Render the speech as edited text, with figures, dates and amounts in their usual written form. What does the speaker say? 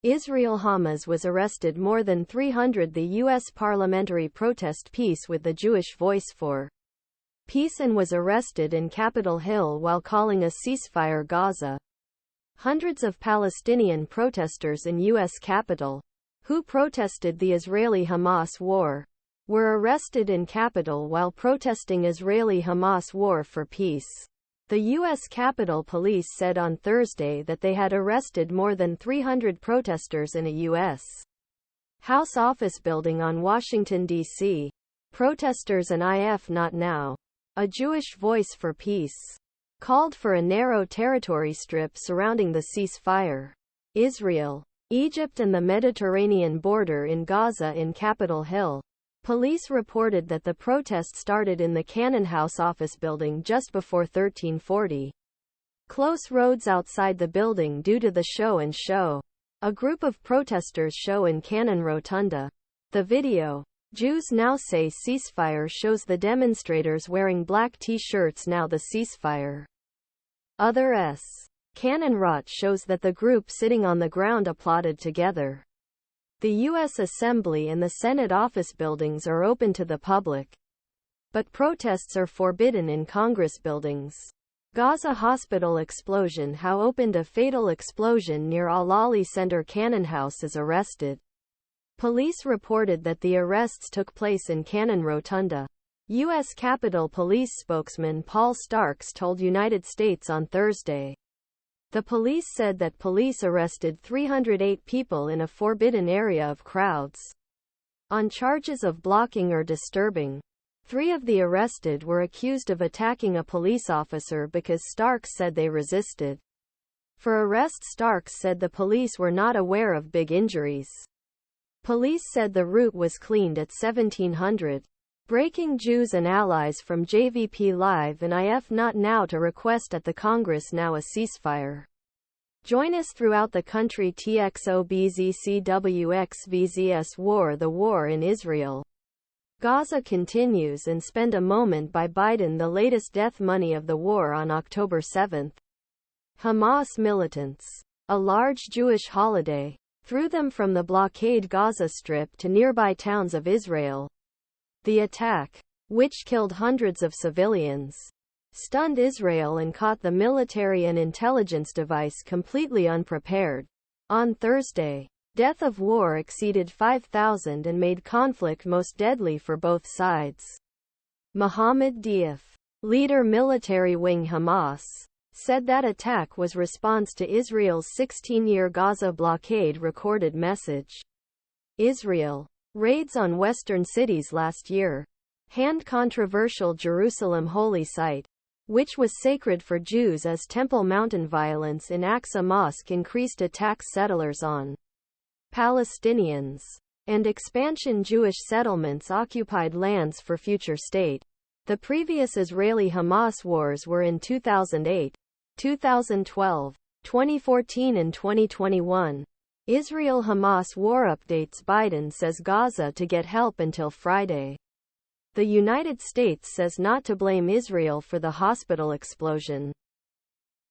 Israel-Hamas was arrested more than 300. The U.S. parliamentary protest Peace with the Jewish Voice for Peace and was arrested in Capitol Hill while calling a ceasefire Gaza. Hundreds of Palestinian protesters in U.S. Capitol, who protested the Israeli-Hamas War, were arrested in Capitol while protesting Israeli-Hamas War for Peace. The U.S. Capitol Police said on Thursday that they had arrested more than 300 protesters in a U.S. House office building on Washington, D.C. Protesters and IFnotnow, a Jewish voice for peace, called for a narrow territory strip surrounding the ceasefire. Israel, Egypt and the Mediterranean border in Gaza in Capitol Hill. Police reported that the protest started in the Cannon House office building just before 1340. Close roads outside the building due to the show and show. A group of protesters show in Cannon Rotunda. The video, Jews Now Say Ceasefire, shows the demonstrators wearing black t-shirts. Now the ceasefire. Other S. Cannon Rot shows that the group sitting on the ground applauded together. The U.S. Assembly and the Senate office buildings are open to the public, but protests are forbidden in Congress buildings. Gazza Hospital Explosion. How opened a fatal explosion near al-Ahli Center. Cannon House is arrested. Police reported that the arrests took place in Cannon Rotunda. U.S. Capitol Police spokesman Paul Starks told United States on Thursday. The police said that police arrested 308 people in a forbidden area of crowds on charges of blocking or disturbing. 3 of the arrested were accused of attacking a police officer because Starks said they resisted. For arrest, Starks said the police were not aware of big injuries. Police said the route was cleaned at 1700. Breaking Jews and allies from jvplive and IFnotnow to request at the Congress now a ceasefire. Join us throughout the country. tXOBZCWXVZS War. The war in Israel. Gaza continues, and spend a moment by Biden. The latest death money of the war on October 7. Hamas militants. A large Jewish holiday. Threw them from the blockade Gaza Strip to nearby towns of Israel. The attack, which killed hundreds of civilians, stunned Israel and caught the military and intelligence device completely unprepared. On Thursday, death of war exceeded 5,000 and made conflict most deadly for both sides. Mohammed Deif, leader military wing Hamas, said that attack was response to Israel's 16-year Gaza blockade. Recorded message. Israel. Raids on western cities last year. Hand controversial Jerusalem holy site, which was sacred for Jews, as Temple MountainViolence in Aksa Mosque increased attacks settlers on Palestinians and expansion Jewish settlements occupied lands for future state. The previous Israeli-Hamas wars were in 2008, 2012, 2014 and 2021. Israel-Hamas War Updates Biden says Gaza to get help until Friday. The United States says not to blame Israel for the hospital explosion.